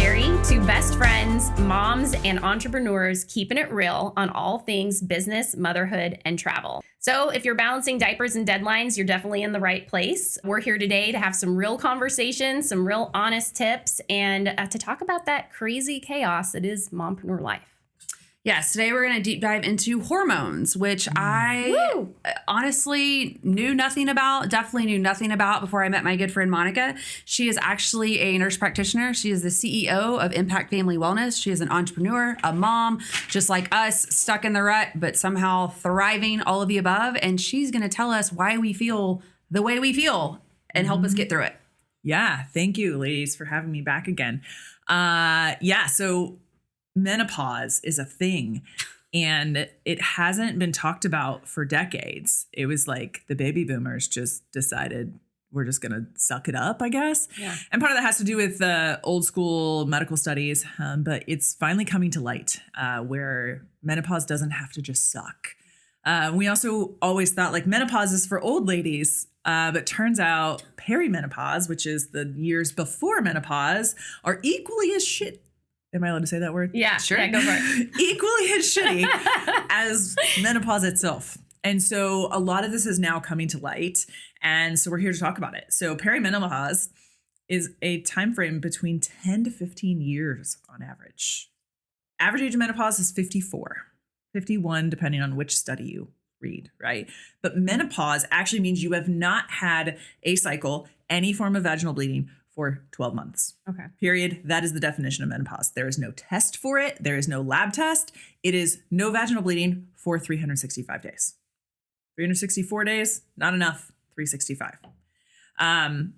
Sherry, two best friends, moms, and entrepreneurs keeping it real on all things business, motherhood, and travel. So if you're balancing diapers and deadlines, you're definitely in the right place. We're here today to have some real conversations, some real honest tips, and to talk about that crazy chaos that is mompreneur life. Yes, today we're going to deep dive into hormones, which I honestly knew nothing about, definitely knew nothing about before I met my good friend Monica. She is actually a nurse practitioner. She is the CEO of Impact Family Wellness. She is an entrepreneur, a mom, just like us, stuck in the rut, but somehow thriving, all of the above. And she's going to tell us why we feel the way we feel and help us get through it. Yeah. Thank you, ladies, for having me back again. So menopause is a thing and it hasn't been talked about for decades. It was like the baby boomers just decided we're just going to suck it up, I guess. Yeah. And part of that has to do with old school medical studies. But it's finally coming to light where menopause doesn't have to just suck. We also always thought like menopause is for old ladies. But turns out perimenopause, which is the years before menopause, are equally as shit. Am I allowed to say that word? Yeah, sure. Yeah, go for it. Equally as shitty as menopause itself. And so a lot of this is now coming to light. And so we're here to talk about it. So perimenopause is a time frame between 10 to 15 years on average. Average age of menopause is 54, 51, depending on which study you read, right? But menopause actually means you have not had a cycle, any form of vaginal bleeding, for 12 months. Okay. Period. That is the definition of menopause. There is no test for it. There is no lab test. It is no vaginal bleeding for 365 days. 364 days, not enough. 365.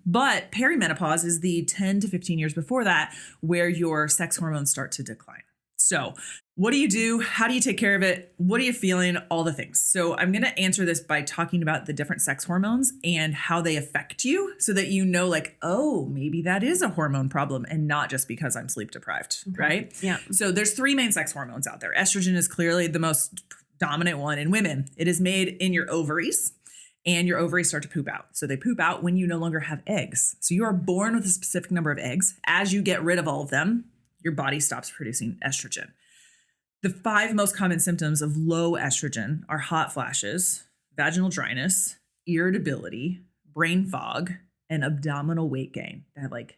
But perimenopause is the 10 to 15 years before that where your sex hormones start to decline. So what do you do? How do you take care of it? What are you feeling? All the things. So I'm going to answer this by talking about the different sex hormones and how they affect you so that you know like, oh, maybe that is a hormone problem and not just because I'm sleep deprived, right? Yeah. So there's three main sex hormones out there. Estrogen is clearly the most dominant one in women. It is made in your ovaries and your ovaries start to poop out. So they poop out when you no longer have eggs. So you are born with a specific number of eggs. As you get rid of all of them, your body stops producing estrogen. The 5 most common symptoms of low estrogen are hot flashes, vaginal dryness, irritability, brain fog, and abdominal weight gain. That like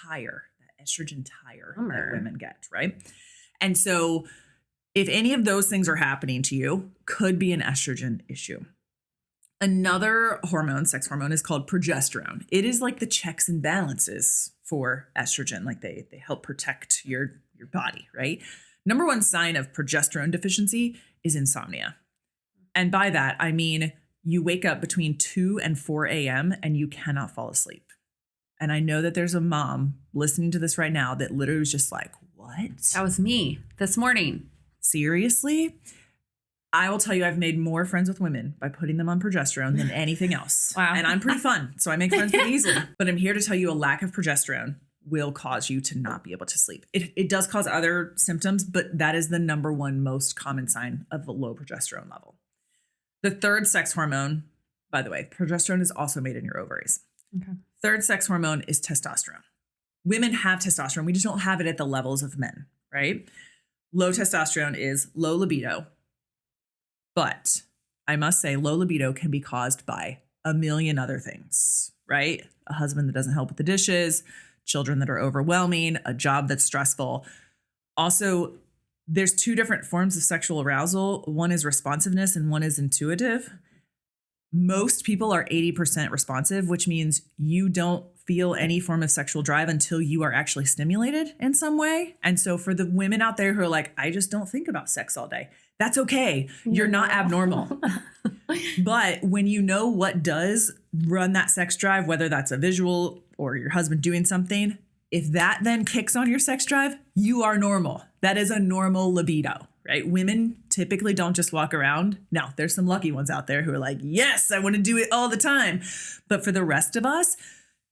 tire, that estrogen tire that women get, right? And so if any of those things are happening to you, could be an estrogen issue. Another hormone, sex hormone, is called progesterone. It is like the checks and balances for estrogen. Like they help protect your body, right? Number one sign of progesterone deficiency is insomnia. And by that, I mean, you wake up between 2 and 4 a.m. and you cannot fall asleep. And I know that there's a mom listening to this right now that literally was just like, what? That was me this morning. Seriously? I will tell you, I've made more friends with women by putting them on progesterone than anything else. Wow. And I'm pretty fun, so I make friends pretty easily. But I'm here to tell you a lack of progesterone will cause you to not be able to sleep. It does cause other symptoms, but that is the number one most common sign of a low progesterone level. The third sex hormone, by the way, progesterone is also made in your ovaries. Okay. Third sex hormone is testosterone. Women have testosterone. We just don't have it at the levels of men, right? Low testosterone is low libido. But I must say low libido can be caused by a million other things, right? A husband that doesn't help with the dishes, children that are overwhelming, a job that's stressful. Also, there's 2 different forms of sexual arousal. One is responsiveness and one is intuitive. Most people are 80% responsive, which means you don't feel any form of sexual drive until you are actually stimulated in some way. And so for the women out there who are like, I just don't think about sex all day, that's okay. You're not abnormal. But when you know what does run that sex drive, whether that's a visual or your husband doing something, if that then kicks on your sex drive, you are normal. That is a normal libido, right? Women typically don't just walk around. Now, there's some lucky ones out there who are like, yes, I want to do it all the time. But for the rest of us,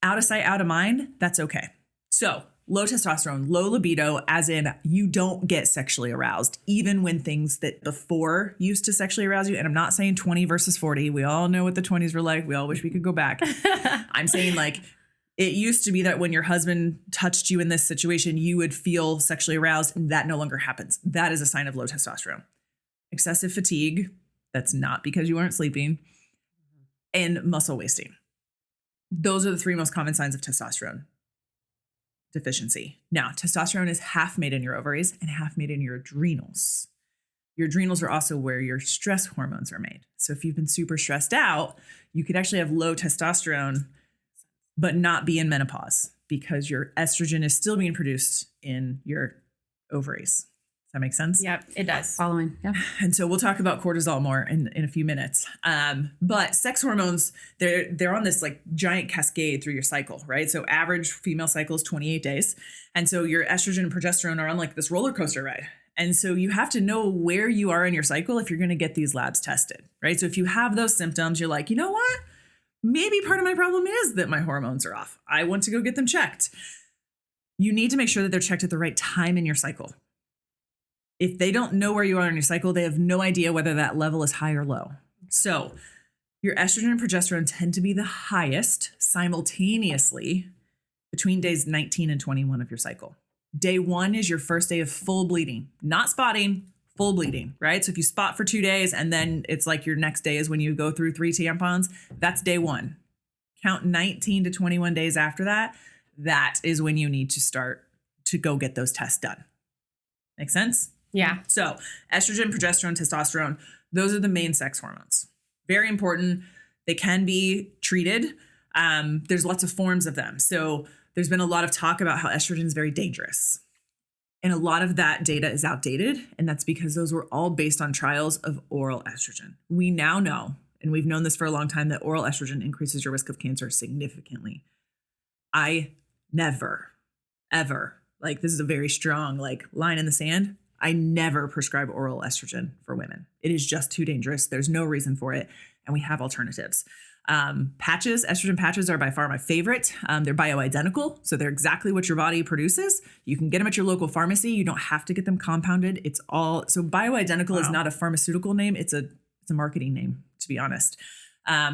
out of sight, out of mind, that's okay. So low testosterone, low libido, as in you don't get sexually aroused, even when things that before used to sexually arouse you. And I'm not saying 20 versus 40. We all know what the 20s were like. We all wish we could go back. I'm saying like It used to be that when your husband touched you in this situation, you would feel sexually aroused, and that no longer happens. That is a sign of low testosterone. Excessive fatigue, that's not because you aren't sleeping, and muscle wasting. Those are the 3 most common signs of testosterone deficiency. Now, testosterone is half made in your ovaries and half made in your adrenals. Your adrenals are also where your stress hormones are made. So if you've been super stressed out, you could actually have low testosterone, but not be in menopause because your estrogen is still being produced in your ovaries. Does that make sense? Yep, it does. Following. Yeah. And so we'll talk about cortisol more in a few minutes. But sex hormones, they're on this like giant cascade through your cycle, right? So average female cycle is 28 days. And so your estrogen and progesterone are on like this roller coaster ride. And so you have to know where you are in your cycle if you're going to get these labs tested, right? So if you have those symptoms, you're like, you know what? Maybe part of my problem is that my hormones are off. I want to go get them checked. You need to make sure that they're checked at the right time in your cycle. If they don't know where you are in your cycle, they have no idea whether that level is high or low. So your estrogen and progesterone tend to be the highest simultaneously between days 19 and 21 of your cycle. Day 1 is your first day of full bleeding, not spotting, full bleeding, right? So if you spot for 2 days and then it's like your next day is when you go through 3 tampons, that's day 1. Count 19 to 21 days after that. That is when you need to start to go get those tests done. Make sense? Yeah. So estrogen, progesterone, testosterone, those are the main sex hormones. Very important. They can be treated. There's lots of forms of them. So there's been a lot of talk about how estrogen is very dangerous. And a lot of that data is outdated. And that's because those were all based on trials of oral estrogen. We now know, and we've known this for a long time, that oral estrogen increases your risk of cancer significantly. I never, ever, like this is a very strong like line in the sand. I never prescribe oral estrogen for women. It is just too dangerous. There's no reason for it. And we have alternatives. Patches, estrogen patches are by far my favorite. They're bioidentical. So they're exactly what your body produces. You can get them at your local pharmacy. You don't have to get them compounded. It's all, so bioidentical is not a pharmaceutical name. It's a marketing name, to be honest.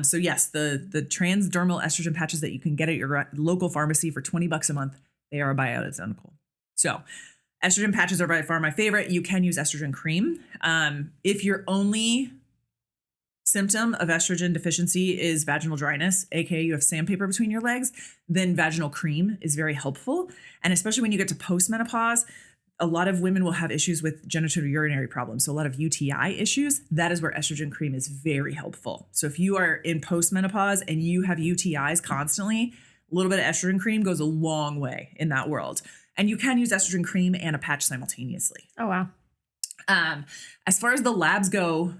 So yes, the transdermal estrogen patches that you can get at your local pharmacy for $20 a month, they are bioidentical. So estrogen patches are by far my favorite. You can use estrogen cream. If your only symptom of estrogen deficiency is vaginal dryness, aka you have sandpaper between your legs, then vaginal cream is very helpful. And especially when you get to postmenopause, a lot of women will have issues with genitourinary problems. So a lot of UTI issues. That is where estrogen cream is very helpful. So if you are in postmenopause and you have UTIs constantly, a little bit of estrogen cream goes a long way in that world. And you can use estrogen cream and a patch simultaneously. Oh, wow. As far as the labs go,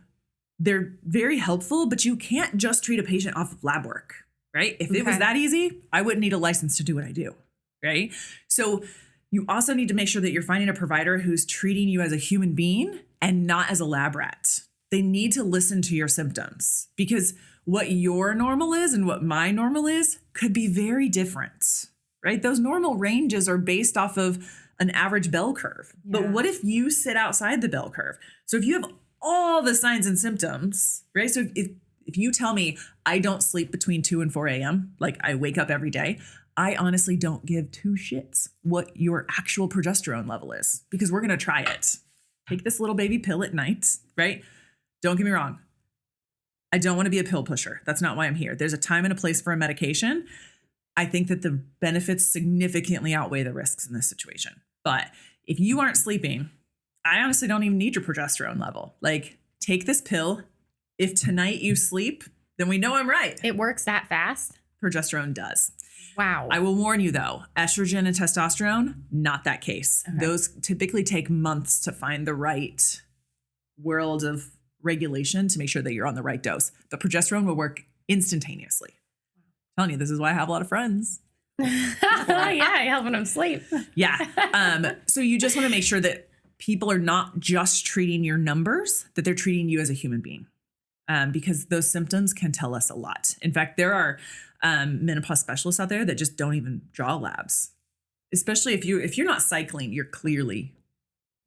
they're very helpful, but you can't just treat a patient off of lab work, right? If it was that easy, I wouldn't need a license to do what I do, right? So you also need to make sure that you're finding a provider who's treating you as a human being and not as a lab rat. They need to listen to your symptoms because what your normal is and what my normal is could be very different, right? Those normal ranges are based off of an average bell curve. Yeah. But what if you sit outside the bell curve? So if you have all the signs and symptoms, right? So if you tell me I don't sleep between 2 and 4 a.m., like I wake up every day, I honestly don't give 2 shits what your actual progesterone level is because we're going to try it. Take this little baby pill at night, right? Don't get me wrong. I don't want to be a pill pusher. That's not why I'm here. There's a time and a place for a medication. I think that the benefits significantly outweigh the risks in this situation. But if you aren't sleeping, I honestly don't even need your progesterone level. Like, take this pill. If tonight you sleep, then we know I'm right. It works that fast? Progesterone does. Wow. I will warn you though, estrogen and testosterone, not that case. Okay. Those typically take months to find the right world of regulation to make sure that you're on the right dose. But progesterone will work instantaneously. I'm telling you, this is why I have a lot of friends. Yeah, helping them sleep. Yeah. So you just want to make sure that people are not just treating your numbers, that they're treating you as a human being. Because those symptoms can tell us a lot. In fact, there are menopause specialists out there that just don't even draw labs. Especially if you're not cycling, you're clearly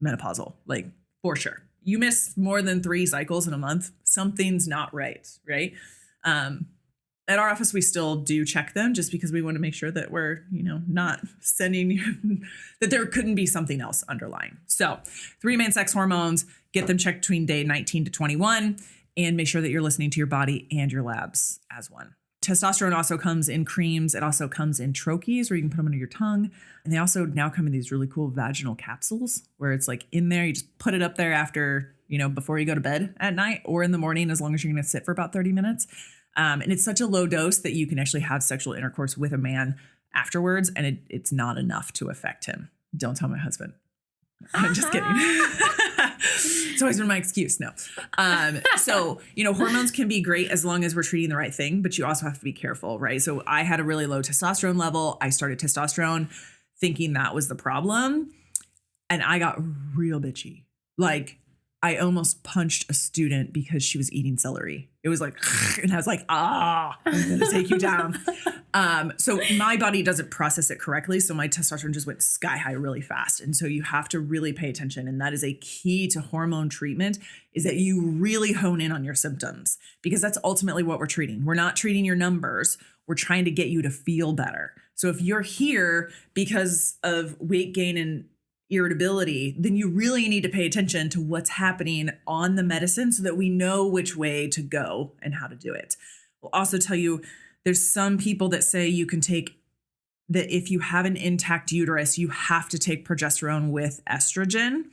menopausal, like for sure. You miss more than 3 cycles in a month, something's not right, right? At our office, we still do check them just because we want to make sure that we're, not sending you, that there couldn't be something else underlying. So 3 main sex hormones, get them checked between day 19 to 21, and make sure that you're listening to your body and your labs as one. Testosterone also comes in creams. It also comes in troches where you can put them under your tongue. And they also now come in these really cool vaginal capsules where it's like in there, you just put it up there after, before you go to bed at night or in the morning, as long as you're going to sit for about 30 minutes. And it's such a low dose that you can actually have sexual intercourse with a man afterwards, and it's not enough to affect him. Don't tell my husband. I'm just kidding. It's always been my excuse. No. So, hormones can be great as long as we're treating the right thing, but you also have to be careful, right? So I had a really low testosterone level. I started testosterone thinking that was the problem. And I got real bitchy. Like, I almost punched a student because she was eating celery. It was like, and I was like, I'm going to take you down. So my body doesn't process it correctly. So my testosterone just went sky high really fast. And so you have to really pay attention. And that is a key to hormone treatment, is that you really hone in on your symptoms, because that's ultimately what we're treating. We're not treating your numbers. We're trying to get you to feel better. So if you're here because of weight gain and irritability, then you really need to pay attention to what's happening on the medicine so that we know which way to go and how to do it. We'll also tell you there's some people that say you can take that if you have an intact uterus, you have to take progesterone with estrogen.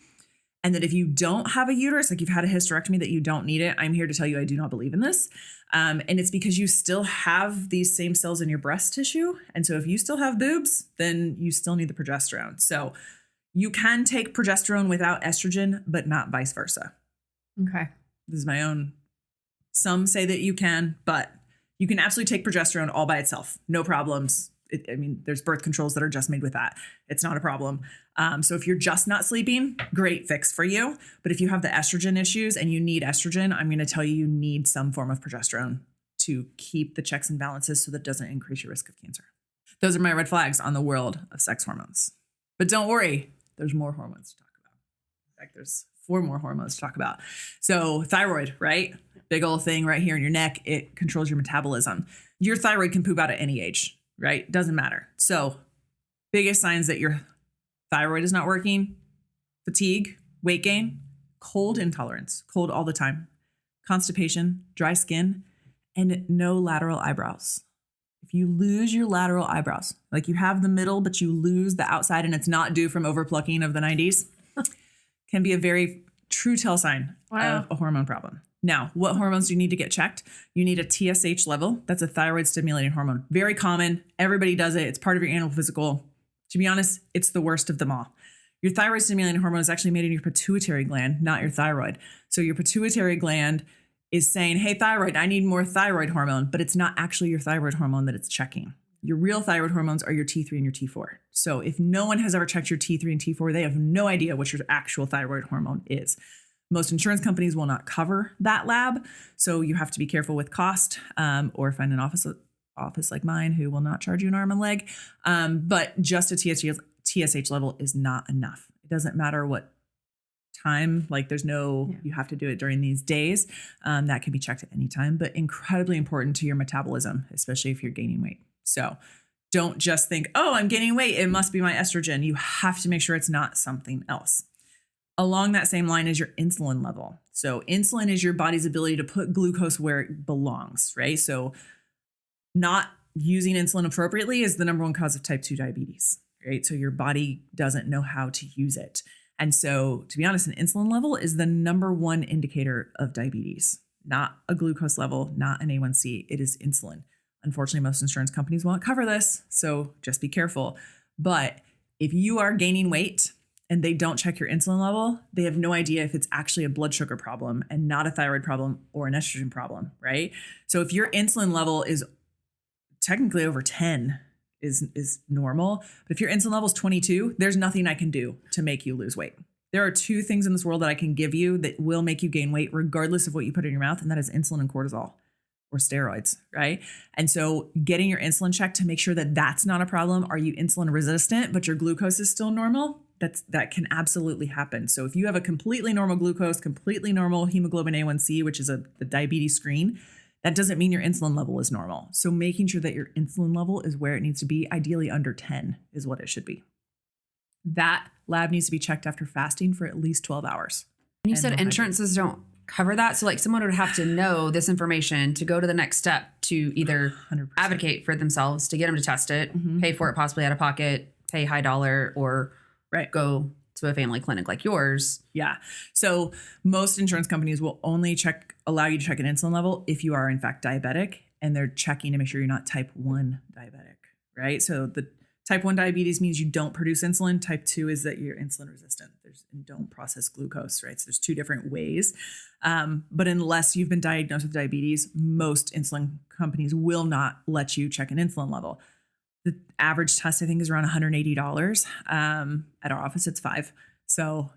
And that if you don't have a uterus, like you've had a hysterectomy, that you don't need it. I'm here to tell you I do not believe in this. And it's because you still have these same cells in your breast tissue. And so if you still have boobs, then you still need the progesterone. So you can take progesterone without estrogen, but not vice versa. Okay. This is my own. Some say that you can, but you can absolutely take progesterone all by itself. No problems. There's birth controls that are just made with that. It's not a problem. So if you're just not sleeping, great fix for you. But if you have the estrogen issues and you need estrogen, I'm going to tell you need some form of progesterone to keep the checks and balances so that it doesn't increase your risk of cancer. Those are my red flags on the world of sex hormones. But don't worry, there's more hormones to talk about. In fact, there's 4 more hormones to talk about. So thyroid, right? Big old thing right here in your neck. It controls your metabolism. Your thyroid can poop out at any age, right? Doesn't matter. So biggest signs that your thyroid is not working: fatigue, weight gain, cold intolerance, cold all the time, constipation, dry skin, and no lateral eyebrows. If you lose your lateral eyebrows, like you have the middle, but you lose the outside and it's not due from overplucking of the 90s, can be a very true tell sign of a hormone problem. Now, what hormones do you need to get checked? You need a TSH level. That's a thyroid stimulating hormone. Very common. Everybody does it. It's part of your annual physical. To be honest, it's the worst of them all. Your thyroid stimulating hormone is actually made in your pituitary gland, not your thyroid. So your pituitary gland is saying, hey, thyroid, I need more thyroid hormone, but it's not actually your thyroid hormone that it's checking. Your real thyroid hormones are your T3 and your T4. So if no one has ever checked your T3 and T4, they have no idea what your actual thyroid hormone is. Most insurance companies will not cover that lab. So you have to be careful with cost, or find an office like mine who will not charge you an arm and leg. But just a TSH level is not enough. It doesn't matter what time, like you have to do it during these days. That can be checked at any time, but incredibly important to your metabolism, especially if you're gaining weight. So don't just think, oh, I'm gaining weight, it must be my estrogen. You have to make sure it's not something else. Along that same line is your insulin level. So insulin is your body's ability to put glucose where it belongs, right? So not using insulin appropriately is the number one cause of type 2 diabetes, right? So your body doesn't know how to use it. And so, to be honest, an insulin level is the number one indicator of diabetes, not a glucose level, not an A1C. It is insulin. Unfortunately, most insurance companies won't cover this, so just be careful. But if you are gaining weight and they don't check your insulin level, they have no idea if it's actually a blood sugar problem and not a thyroid problem or an estrogen problem, right? So if your insulin level is technically over 10, is normal. But if your insulin level is 22, there's nothing I can do to make you lose weight. There are 2 things in this world that I can give you that will make you gain weight regardless of what you put in your mouth, and that is insulin and cortisol or steroids, right? And so getting your insulin checked to make sure that that's not a problem. Are you insulin resistant, but your glucose is still normal? That can absolutely happen. So if you have a completely normal glucose, completely normal hemoglobin A1C, which is the diabetes screen, That doesn't mean your insulin level is normal. So making sure that your insulin level is where it needs to be, ideally under 10 is what it should be. That lab needs to be checked after fasting for at least 12 hours. And you And said no insurances don't cover that. So like someone would have to know this information to go to the next step to either 100%. advocate for themselves, to get them to test it, pay for it possibly out of pocket, pay high dollar, or go to a family clinic like yours. Yeah. So most insurance companies will only allow you to check an insulin level if you are in fact diabetic, and they're checking to make sure you're not type 1 diabetic, right? So the type 1 diabetes means you don't produce insulin. Type 2 is that you're insulin resistant. And don't process glucose, right? So there's two different ways. But unless you've been diagnosed with diabetes, most insulin companies will not let you check an insulin level. The average test, I think, is around $180. At our office, it's $5. So,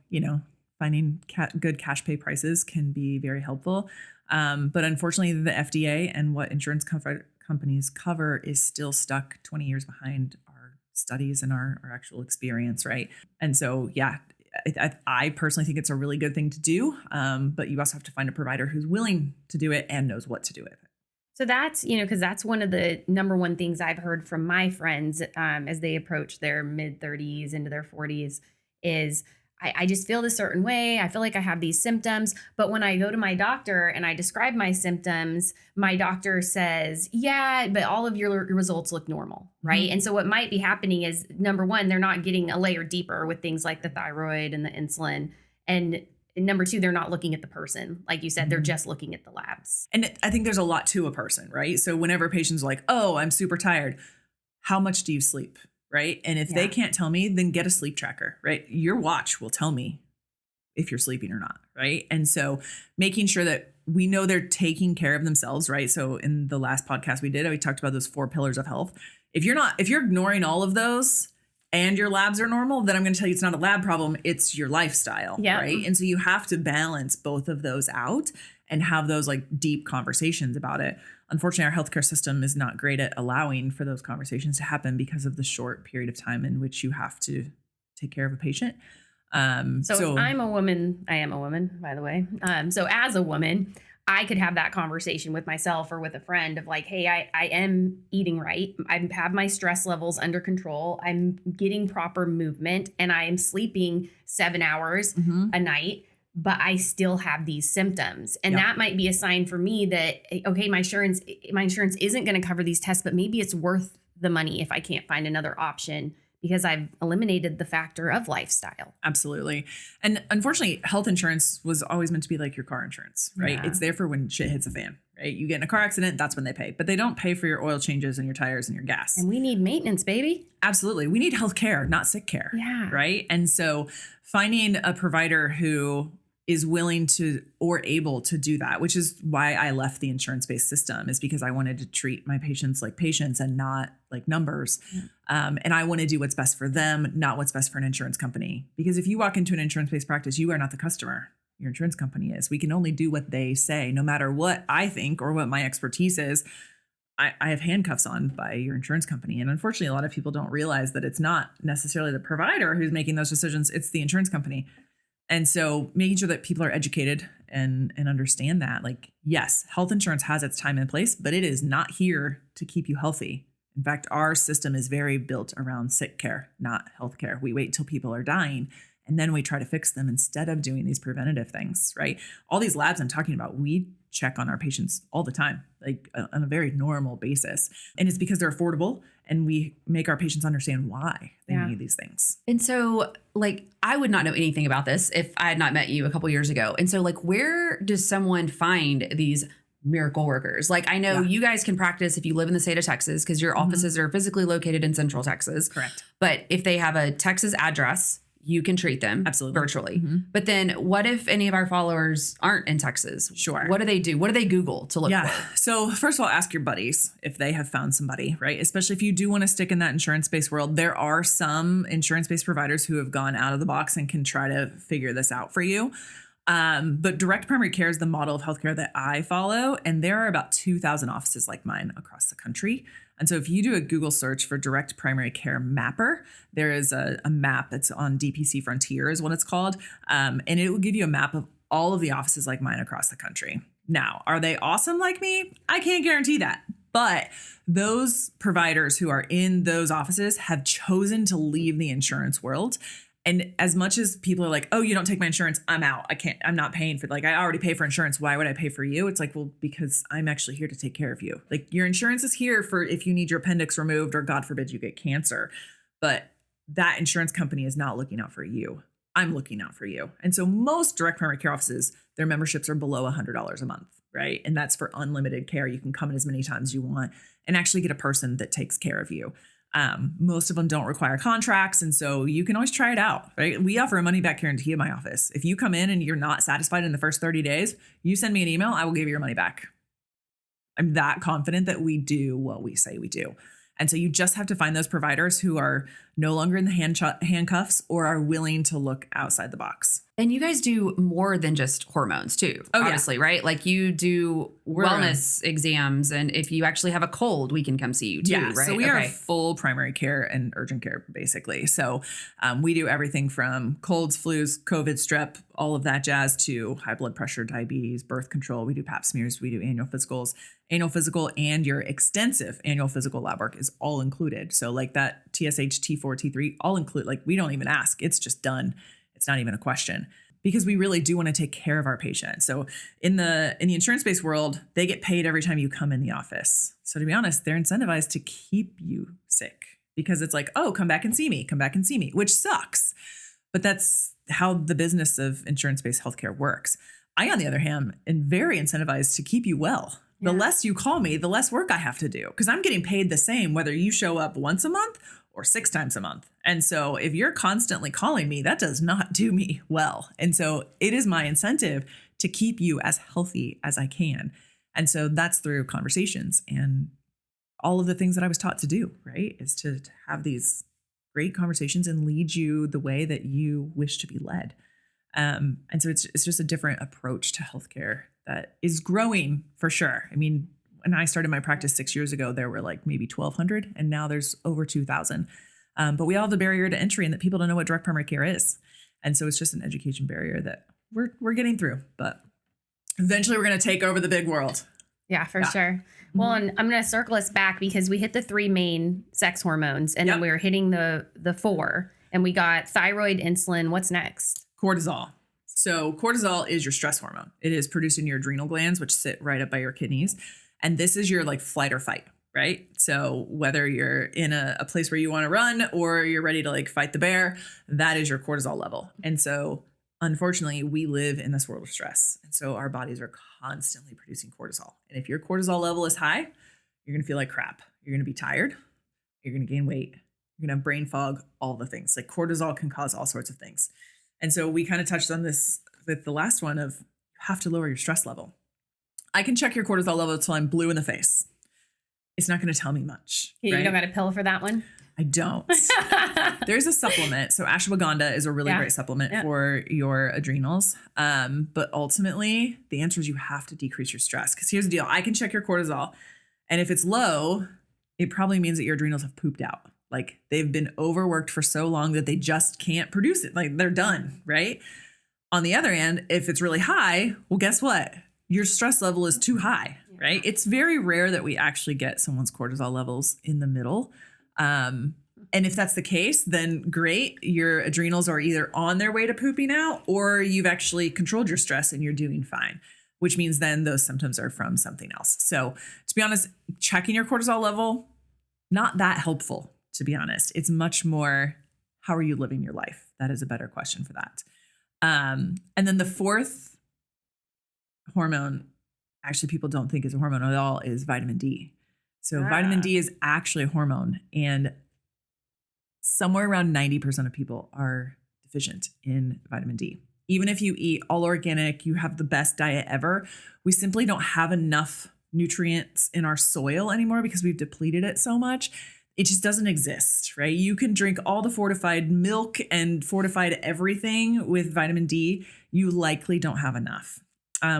finding good cash pay prices can be very helpful. But unfortunately, the FDA and what insurance companies cover is still stuck 20 years behind our studies and our actual experience, right? And so, I personally think it's a really good thing to do. But you also have to find a provider who's willing to do it and knows what to do with it. So that's, because that's one of the number one things I've heard from my friends as they approach their mid 30s into their 40s is I just feel this certain way. I feel like I have these symptoms. But when I go to my doctor and I describe my symptoms, my doctor says, yeah, but all of your results look normal, right? Mm-hmm. And so what might be happening is, number one, they're not getting a layer deeper with things like the thyroid and the insulin. And number two, they're not looking at the person. Like you said, they're just looking at the labs. And I think there's a lot to a person, right? So whenever patients are like, oh, I'm super tired, how much do you sleep? Right. And if they can't tell me, then get a sleep tracker, right? Your watch will tell me if you're sleeping or not. Right. And so making sure that we know they're taking care of themselves. Right. So in the last podcast we did, we talked about those 4 pillars of health. If you're ignoring all of those and your labs are normal, then I'm going to tell you it's not a lab problem. It's your lifestyle. Yeah. Right. And so you have to balance both of those out and have those like deep conversations about it. Unfortunately, our healthcare system is not great at allowing for those conversations to happen because of the short period of time in which you have to take care of a patient. So if I'm a woman, I am a woman, by the way. So as a woman, I could have that conversation with myself or with a friend of like, hey, I am eating right. I have my stress levels under control. I'm getting proper movement and I am sleeping 7 hours a night, but I still have these symptoms. And that might be a sign for me that, okay, my insurance isn't going to cover these tests, but maybe it's worth the money if I can't find another option because I've eliminated the factor of lifestyle. Absolutely. And unfortunately, health insurance was always meant to be like your car insurance, right? Yeah. It's there for when shit hits a fan, right? You get in a car accident, that's when they pay. But they don't pay for your oil changes and your tires and your gas. And we need maintenance, baby. Absolutely. We need health care, not sick care. Yeah. Right? And so finding a provider who is willing to or able to do that, which is why I left the insurance-based system, is because I wanted to treat my patients like patients and not like numbers. And I want to do what's best for them, not what's best for an insurance company. Because if you walk into an insurance-based practice, you are not the customer. Your insurance company is. We can only do what they say, no matter what I think or what my expertise is. I have handcuffs on by your insurance company. And unfortunately, a lot of people don't realize that it's not necessarily the provider who's making those decisions. It's the insurance company. And so making sure that people are educated and understand that, like, yes, health insurance has its time and place, but it is not here to keep you healthy. In fact, our system is very built around sick care, not health care. We wait till people are dying and then we try to fix them instead of doing these preventative things, right? All these labs I'm talking about, we check on our patients all the time, like on a very normal basis. And it's because they're affordable and we make our patients understand why they need these things. And so like, I would not know anything about this if I had not met you a couple years ago. And so like, where does someone find these miracle workers? Like, I know you guys can practice if you live in the state of Texas because your offices are physically located in Central Texas. Correct. But if they have a Texas address, you can treat them virtually. But then what if any of our followers aren't in Texas? Sure. What do they do? What do they Google to look for? So first of all, ask your buddies if they have found somebody, right? Especially if you do want to stick in that insurance-based world. There are some insurance-based providers who have gone out of the box and can try to figure this out for you. But direct primary care is the model of healthcare that I follow. And there are about 2,000 offices like mine across the country. And so if you do a Google search for direct primary care mapper, there is a map that's on DPC Frontier is what it's called. And it will give you a map of all of the offices like mine across the country. Now, are they awesome like me? I can't guarantee that. But those providers who are in those offices have chosen to leave the insurance world. And as much as people are like, oh, you don't take my insurance, I'm out. I'm not paying for, like, I already pay for insurance. Why would I pay for you? It's like, well, because I'm actually here to take care of you. Like, your insurance is here for if you need your appendix removed or God forbid you get cancer. But that insurance company is not looking out for you. I'm looking out for you. And so most direct primary care offices, their memberships are below $100 a month, right? And that's for unlimited care. You can come in as many times as you want and actually get a person that takes care of you. Most of them don't require contracts. And so you can always try it out, right? We offer a money back guarantee in my office. If you come in and you're not satisfied in the first 30 days, you send me an email, I will give you your money back. I'm that confident that we do what we say we do. And so you just have to find those providers who are no longer in the handcuffs or are willing to look outside the box. And you guys do more than just hormones too, obviously, right? Like you do wellness exams. And if you actually have a cold, we can come see you too, right? So we are full primary care and urgent care, basically. So we do everything from colds, flus, COVID, strep, all of that jazz to high blood pressure, diabetes, birth control. We do pap smears. We do annual physicals. Annual physical and your extensive annual physical lab work is all included. So like that TSH, T4, T3, all include, like we don't even ask. It's just done. It's not even a question because we really do want to take care of our patient. So in the insurance-based world, they get paid every time you come in the office. So to be honest, they're incentivized to keep you sick because it's like, oh, come back and see me, which sucks. But that's how the business of insurance-based healthcare works. I, on the other hand, am very incentivized to keep you well. The less you call me, the less work I have to do because I'm getting paid the same whether you show up once a month or 6 times a month. And so if you're constantly calling me, that does not do me well. And so it is my incentive to keep you as healthy as I can. And so that's through conversations and all of the things that I was taught to do, right? Is to have these great conversations and lead you the way that you wish to be led. And so it's just a different approach to healthcare that is growing for sure. I mean, when I started my practice 6 years ago, there were like maybe 1,200 and now there's over 2,000. But we all have the barrier to entry and that people don't know what direct primary care is. And so it's just an education barrier that we're getting through, but eventually we're going to take over the big world. Yeah, for sure. Well, and I'm going to circle us back because we hit the 3 main sex hormones and then we were hitting the 4 and we got thyroid, insulin. What's next? Cortisol. So cortisol is your stress hormone. It is produced in your adrenal glands, which sit right up by your kidneys. And this is your like flight or fight, right? So whether you're in a place where you want to run or you're ready to like fight the bear, that is your cortisol level. And so unfortunately, we live in this world of stress. And so our bodies are constantly producing cortisol. And if your cortisol level is high, you're going to feel like crap. You're going to be tired. You're going to gain weight. You're going to have brain fog, all the things. Like cortisol can cause all sorts of things. And so we kind of touched on this with the last one of you have to lower your stress level. I can check your cortisol level until I'm blue in the face. It's not going to tell me much. You don't got a pill for that one? I don't. There's a supplement. So ashwagandha is a really great supplement for your adrenals. But ultimately, the answer is you have to decrease your stress. Because here's the deal. I can check your cortisol. And if it's low, it probably means that your adrenals have pooped out. Like they've been overworked for so long that they just can't produce it. Like they're done, right? On the other hand, if it's really high, well, guess what? Your stress level is too high, right? It's very rare that we actually get someone's cortisol levels in the middle. And if that's the case, then great. Your adrenals are either on their way to pooping out or you've actually controlled your stress and you're doing fine, which means then those symptoms are from something else. So to be honest, checking your cortisol level, not that helpful. To be honest, it's much more, how are you living your life? That is a better question for that. And then the 4th hormone, actually people don't think is a hormone at all, is vitamin D. So vitamin D is actually a hormone, and somewhere around 90% of people are deficient in vitamin D. Even if you eat all organic, you have the best diet ever, we simply don't have enough nutrients in our soil anymore because we've depleted it so much. It just doesn't exist, right? You can drink all the fortified milk and fortified everything with vitamin D. You likely don't have enough.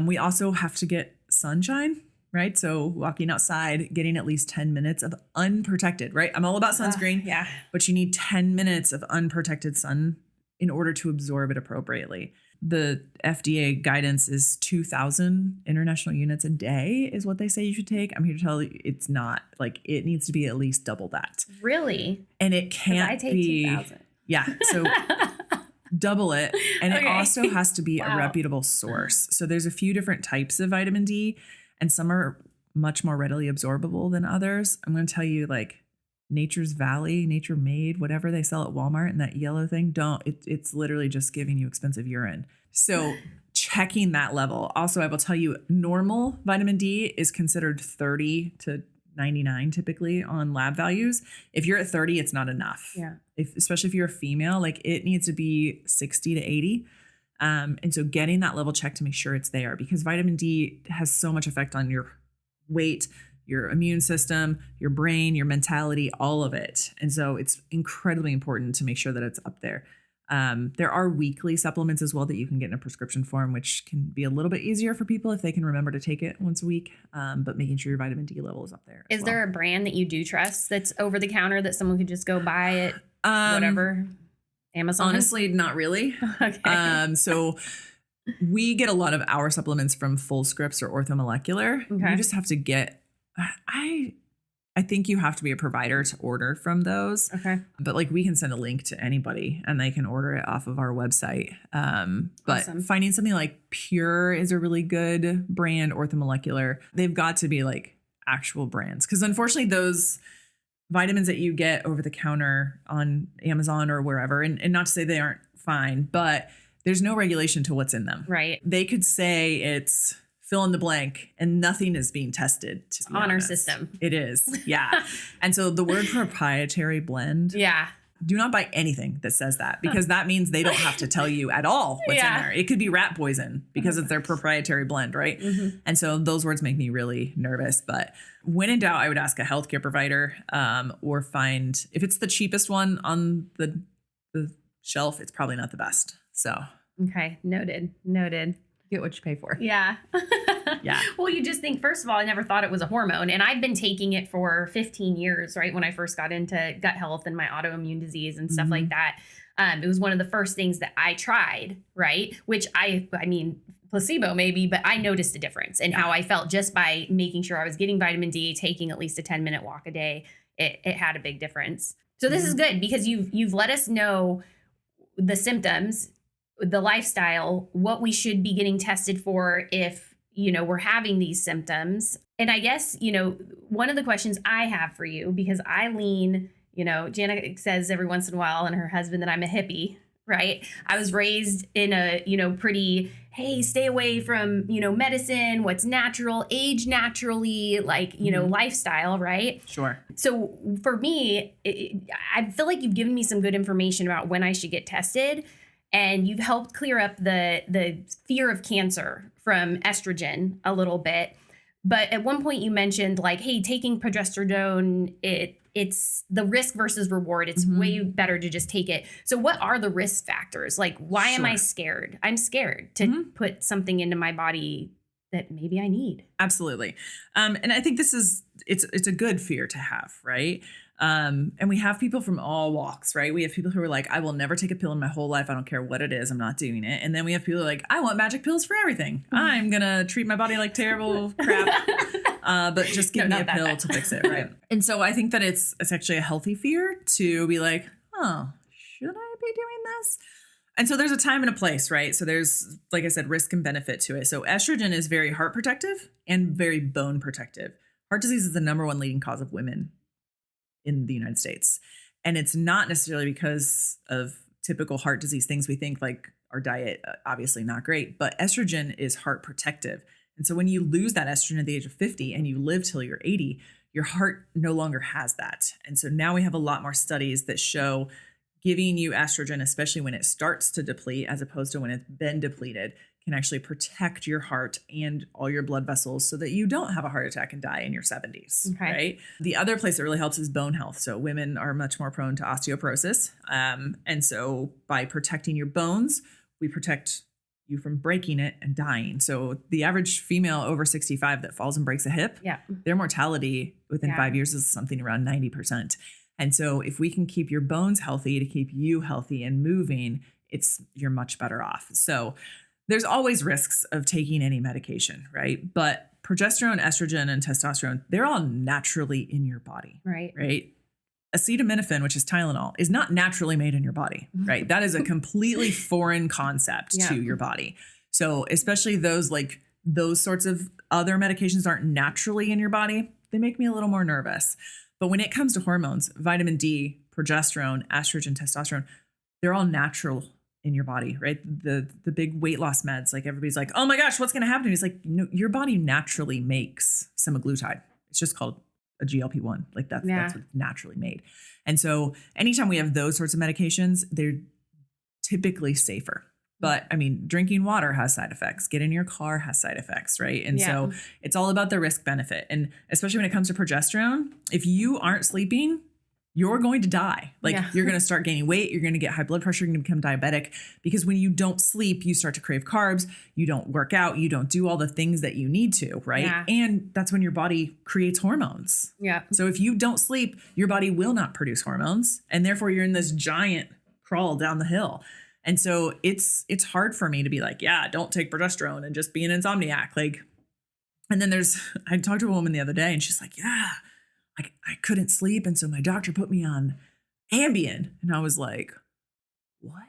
We also have to get sunshine, right? So walking outside, getting at least 10 minutes of unprotected, right? I'm all about sunscreen, but you need 10 minutes of unprotected sun in order to absorb it appropriately. The FDA guidance is 2,000 international units a day is what they say you should take. I'm here to tell you it's not. Like, it needs to be at least double that. Really? And it 'Cause can't I take be 2,000. Yeah. So double it. And it Okay. also has to be a Wow. reputable source. So there's a few different types of vitamin D, and some are much more readily absorbable than others. I'm going to tell you, like, Nature's Valley, Nature Made, whatever they sell at Walmart, and that yellow thing, it's literally just giving you expensive urine. So checking that level. Also, I will tell you, normal vitamin D is considered 30 to 99 typically on lab values. If you're at 30, it's not enough. Yeah. Especially if you're a female, like, it needs to be 60 to 80. And so getting that level checked to make sure it's there, because vitamin D has so much effect on your weight, your immune system, your brain, your mentality, all of it. And so it's incredibly important to make sure that it's up there. There are weekly supplements as well that you can get in a prescription form, which can be a little bit easier for people if they can remember to take it once a week. But making sure your vitamin D level is up there. Is there a brand that you do trust that's over the counter that someone could just go buy at whatever? Amazon? Honestly, not really. Okay. So we get a lot of our supplements from Full Scripts or Orthomolecular. Okay. You just have to get, I think you have to be a provider to order from those. Okay. But, like, we can send a link to anybody and they can order it off of our website. But Awesome. finding something like Pure is a really good brand, Orthomolecular. They've got to be like actual brands, because unfortunately those vitamins that you get over the counter on Amazon or wherever, and not to say they aren't fine, but there's no regulation to what's in them. Right. They could say it's fill in the blank and nothing is being tested. To be On our honest. system. It is. Yeah. And so the word proprietary blend, Yeah. do not buy anything that says that, because that means they don't have to tell you at all what's Yeah. in there. It could be rat poison because it's their proprietary blend, right? Mm-hmm. And so those words make me really nervous. But when in doubt, I would ask a healthcare provider, or find, if it's the cheapest one on the shelf, it's probably not the best. So Okay. Noted. Get what you pay for. Yeah. Yeah. Well, you just think, first of all, I never thought it was a hormone. And I've been taking it for 15 years, right? When I first got into gut health and my autoimmune disease and stuff like that. It was one of the first things that I tried, right? Which I mean, placebo maybe, but I noticed a difference in how I felt just by making sure I was getting vitamin D, taking at least a 10-minute walk a day. It had a big difference. So this is good, because you've let us know the symptoms, the lifestyle, what we should be getting tested for if, we're having these symptoms. And I guess, one of the questions I have for you, because I lean, Jana says every once in a while, and her husband, that I'm a hippie, right? I was raised in a, pretty, hey, stay away from, medicine, what's natural, age naturally, like, lifestyle, right? sure. So for me, I feel like you've given me some good information about when I should get tested. And you've helped clear up the fear of cancer from estrogen a little bit. But at one point you mentioned, like, hey, taking progesterone, it's the risk versus reward. It's way better to just take it. So what are the risk factors? Like, why am I scared? I'm scared to put something into my body that maybe I need. Absolutely. And I think it's a good fear to have, right? And we have people from all walks, right? We have people who are like, I will never take a pill in my whole life. I don't care what it is. I'm not doing it. And then we have people who are like, I want magic pills for everything. I'm going to treat my body like terrible crap. But just give me a pill to fix it, right? And so I think that it's actually a healthy fear to be like, oh, should I be doing this? And so there's a time and a place, right? So there's, like I said, risk and benefit to it. So estrogen is very heart protective and very bone protective. Heart disease is the number one leading cause of women in the United States. And it's not necessarily because of typical heart disease things. We think like our diet, obviously not great, but estrogen is heart protective. And so when you lose that estrogen at the age of 50 and you live till you're 80, your heart no longer has that. And so now we have a lot more studies that show giving you estrogen, especially when it starts to deplete, as opposed to when it's been depleted, can actually protect your heart and all your blood vessels so that you don't have a heart attack and die in your 70s, right? The other place that really helps is bone health. So women are much more prone to osteoporosis. And so by protecting your bones, we protect you from breaking it and dying. So the average female over 65 that falls and breaks a hip, their mortality within 5 years is something around 90%. And so if we can keep your bones healthy to keep you healthy and moving, you're much better off. So there's always risks of taking any medication, right? But progesterone, estrogen, and testosterone, they're all naturally in your body, right? Acetaminophen, which is Tylenol, is not naturally made in your body, right? That is a completely foreign concept to your body. So especially those sorts of other medications aren't naturally in your body, they make me a little more nervous. But when it comes to hormones, vitamin D, progesterone, estrogen, testosterone, they're all natural in your body, right? The big weight loss meds, like everybody's like, oh my gosh, what's going to happen to me? It's like, no, your body naturally makes semaglutide. It's just called a GLP-1. Like that's what's naturally made. And so anytime we have those sorts of medications, they're typically safer. But I mean, drinking water has side effects. Getting in your car has side effects, right? And so it's all about the risk benefit. And especially when it comes to progesterone, if you aren't sleeping, you're going to die. You're going to start gaining weight. You're going to get high blood pressure. You're going to become diabetic because when you don't sleep, you start to crave carbs. You don't work out. You don't do all the things that you need to, right? Yeah. And that's when your body creates hormones. Yeah. So if you don't sleep, your body will not produce hormones. And therefore you're in this giant crawl down the hill. And so it's hard for me to be like, yeah, don't take progesterone and just be an insomniac. And then I talked to a woman the other day and she's like, yeah, I couldn't sleep. And so my doctor put me on Ambien. And I was like, what?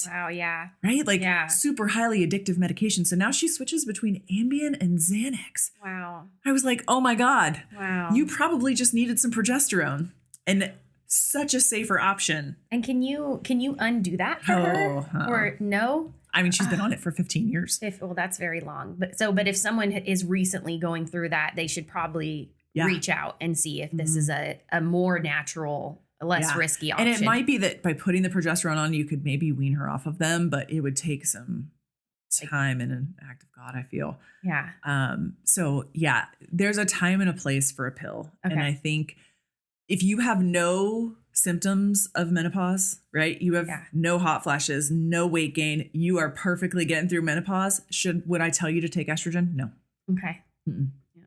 Wow. Yeah. Right? Super highly addictive medication. So now she switches between Ambien and Xanax. Wow. I was like, oh my God. Wow. You probably just needed some progesterone. And such a safer option. And can you undo that for her? Or no? I mean, she's been on it for 15 years. Well, that's very long. But if someone is recently going through that, they should probably reach out and see if this is a more natural, less risky option. And it might be that by putting the progesterone on, you could maybe wean her off of them, but it would take some time and an act of God, I feel. Yeah. So yeah, there's a time and a place for a pill. Okay. And I think if you have no symptoms of menopause, right? You have no hot flashes, no weight gain. You are perfectly getting through menopause. Would I tell you to take estrogen? No. Okay. Yeah.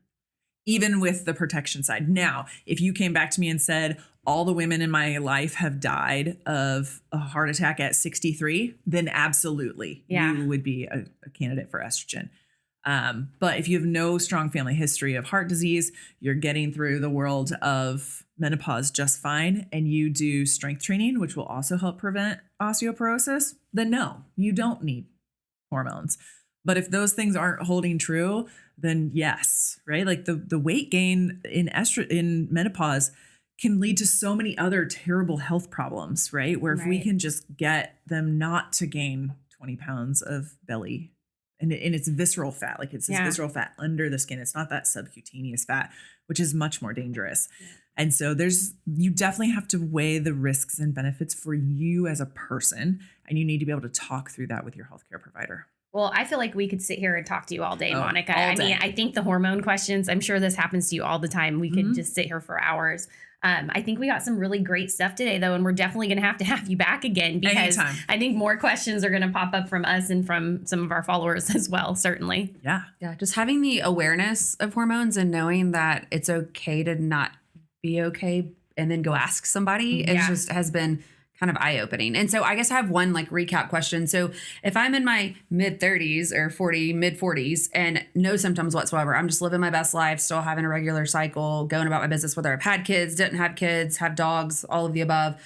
Even with the protection side. Now, if you came back to me and said, all the women in my life have died of a heart attack at 63, then absolutely you would be a candidate for estrogen. But if you have no strong family history of heart disease, you're getting through the world of menopause just fine, and you do strength training, which will also help prevent osteoporosis, then no, you don't need hormones. But if those things aren't holding true, then yes, right? Like the weight gain in menopause can lead to so many other terrible health problems, right? Where if we can just get them not to gain 20 pounds of belly, and it's visceral fat, like it's this visceral fat under the skin. It's not that subcutaneous fat, which is much more dangerous. Yeah. And so you definitely have to weigh the risks and benefits for you as a person, and you need to be able to talk through that with your healthcare provider. Well, I feel like we could sit here and talk to you all day, Monica. All day. I mean, I think the hormone questions, I'm sure this happens to you all the time. We could just sit here for hours. I think we got some really great stuff today, though, and we're definitely going to have you back again because I think more questions are going to pop up from us and from some of our followers as well, certainly. Yeah. Yeah. Just having the awareness of hormones and knowing that it's okay to not be okay and then go ask somebody has been kind of eye-opening. And so I guess I have one recap question. So if I'm in my mid-30s or mid-40s and no symptoms whatsoever, I'm just living my best life, still having a regular cycle, going about my business, whether I've had kids, didn't have kids, have dogs, all of the above,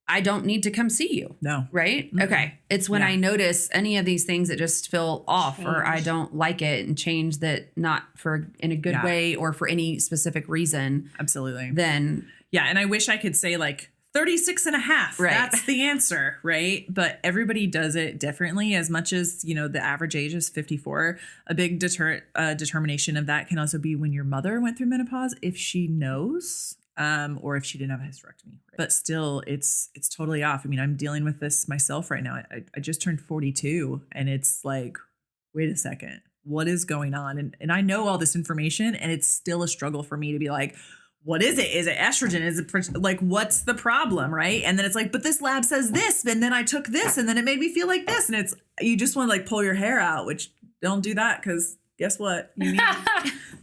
I don't need to come see you. No. Right? Mm-hmm. Okay. It's when I notice any of these things that just feel off or I don't like it and change that not in a good way or for any specific reason. Absolutely. Then. Yeah. And I wish I could say 36 and a half. Right. That's the answer. Right. But everybody does it differently. As much as, the average age is 54, a big determination of that can also be when your mother went through menopause, if she knows, or if she didn't have a hysterectomy. Right? But still, it's totally off. I mean, I'm dealing with this myself right now. I just turned 42 and it's like, wait a second, what is going on? And I know all this information and it's still a struggle for me to be like, what is it? Is it estrogen? Is it what's the problem? Right. And then it's like, but this lab says this, and then I took this and then it made me feel like this. And you just want to pull your hair out, which don't do that. Cause guess what?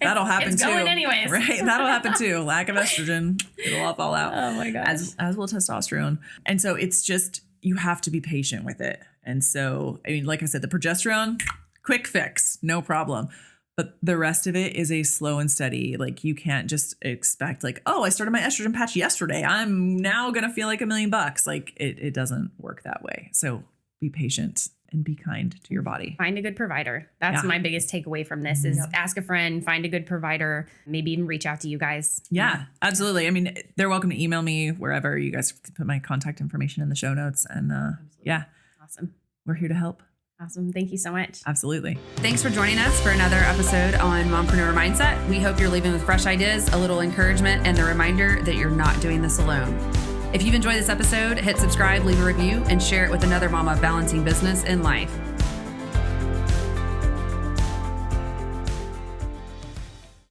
That'll happen it's too. Going anyways. Right. That'll happen too. Lack of estrogen. It'll all fall out. Oh my gosh. As will testosterone. And so it's just, you have to be patient with it. And so, I mean, like I said, the progesterone, quick fix, no problem. But the rest of it is a slow and steady. Like you can't just expect like, oh, I started my estrogen patch yesterday, I'm now going to feel like $1 million. Like it doesn't work that way. So be patient and be kind to your body. Find a good provider. That's my biggest takeaway from this is ask a friend, find a good provider, maybe even reach out to you guys. Yeah, absolutely. I mean, they're welcome to email me wherever. You guys can put my contact information in the show notes. And Awesome. We're here to help. Awesome. Thank you so much. Absolutely. Thanks for joining us for another episode on Mompreneur Mindset. We hope you're leaving with fresh ideas, a little encouragement, and the reminder that you're not doing this alone. If you've enjoyed this episode, hit subscribe, leave a review, and share it with another mama balancing business and life.